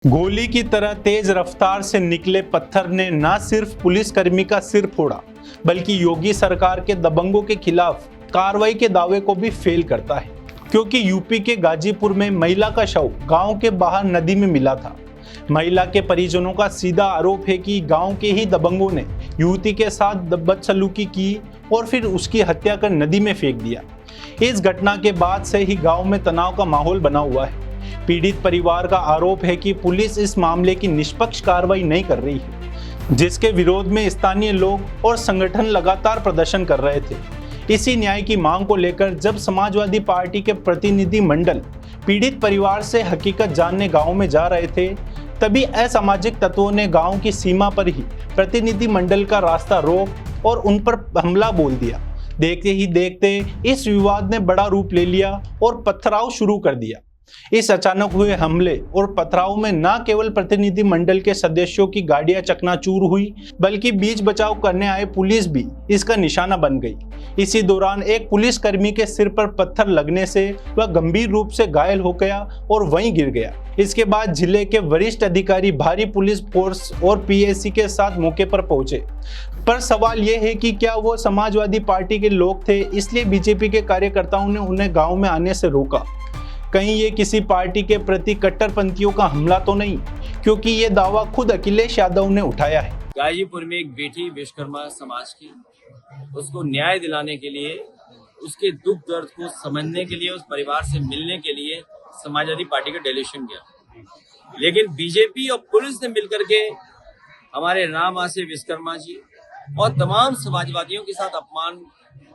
गोली की तरह तेज रफ्तार से निकले पत्थर ने न सिर्फ पुलिसकर्मी का सिर फोड़ा, बल्कि योगी सरकार के दबंगों के खिलाफ कार्रवाई के दावे को भी फेल करता है। क्योंकि यूपी के गाजीपुर में महिला का शव गांव के बाहर नदी में मिला था। महिला के परिजनों का सीधा आरोप है कि गांव के ही दबंगों ने युवती के साथ बदसलूकी की और फिर उसकी हत्या कर नदी में फेंक दिया। इस घटना के बाद से ही गांव में तनाव का माहौल बना हुआ है। पीड़ित परिवार का आरोप है कि पुलिस इस मामले की निष्पक्ष कार्रवाई नहीं कर रही है, जिसके विरोध में स्थानीय लोग और संगठन लगातार प्रदर्शन कर रहे थे। इसी न्याय की मांग को लेकर जब समाजवादी पार्टी के प्रतिनिधि मंडल पीड़ित परिवार से हकीकत जानने गांव में जा रहे थे, तभी असामाजिक तत्वों ने गांव की सीमा पर ही प्रतिनिधि मंडल का रास्ता रोक और उन पर हमला बोल दिया। देखते ही देखते इस विवाद ने बड़ा रूप ले लिया और पथराव शुरू कर दिया। इस अचानक हुए हमले और पथराव में न केवल प्रतिनिधि मंडल के सदस्यों की गाड़ियां चकनाचूर हुई, बल्कि बीच बचाव करने आए पुलिस भी इसका निशाना बन गई। इसी दौरान एक पुलिसकर्मी के सिर पर पत्थर लगने से वह गंभीर रूप से घायल हो गया और वहीं गिर गया। इसके बाद जिले के वरिष्ठ अधिकारी भारी पुलिस फोर्स और पीएसी के साथ मौके पर पहुंचे। पर सवाल यह है कि क्या वो समाजवादी पार्टी के लोग थे, इसलिए बीजेपी के कार्यकर्ताओं ने उन्हें गाँव में आने से रोका? कहीं ये किसी पार्टी के प्रति कट्टरपंथियों का हमला तो नहीं, क्योंकि ये दावा खुद अखिलेश यादव ने उठाया है। गाजीपुर में एक बेटी विश्वकर्मा समाज की, उसको न्याय दिलाने के लिए, उसके दुख दर्द को समझने के लिए, उस परिवार से मिलने के लिए समाजवादी पार्टी का डेलीगेशन गया। लेकिन बीजेपी और पुलिस ने मिलकर के हमारे राम आसे विश्वकर्मा जी और तमाम समाजवादियों के साथ अपमान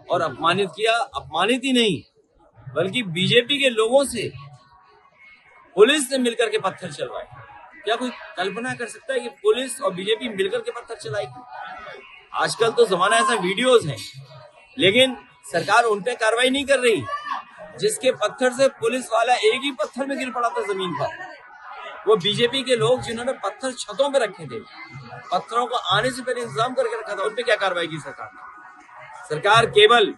और अपमानित किया। अपमानित ही नहीं, बल्कि बीजेपी के लोगों से पुलिस ने मिलकर के पत्थर चलवाए। क्या कोई कल्पना कर सकता है कि पुलिस और बीजेपी मिलकर के पत्थर चलाएगी? आजकल तो जमाना ऐसा वीडियोस है, लेकिन सरकार उन पे कार्रवाई नहीं कर रही। जिसके पत्थर से पुलिस वाला एक ही पत्थर में गिर पड़ा था जमीन पर, वो बीजेपी के लोग जिन्होंने पत्थर छतों पे रखे थे, पत्थरों को आने से पहले इंतजाम करके रखा था, उन पे क्या कार्रवाई की सरकार ने? सरकार केवल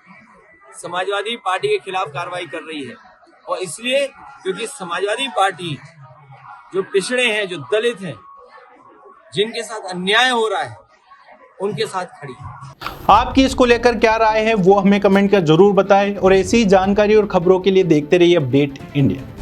समाजवादी पार्टी के खिलाफ कार्रवाई कर रही है, और इसलिए क्योंकि समाजवादी पार्टी जो पिछड़े हैं, जो दलित हैं, जिनके साथ अन्याय हो रहा है, उनके साथ खड़ी है। आपकी इसको लेकर क्या राय है वो हमें कमेंट कर जरूर बताएं, और ऐसी जानकारी और खबरों के लिए देखते रहिए अपडेट इंडिया।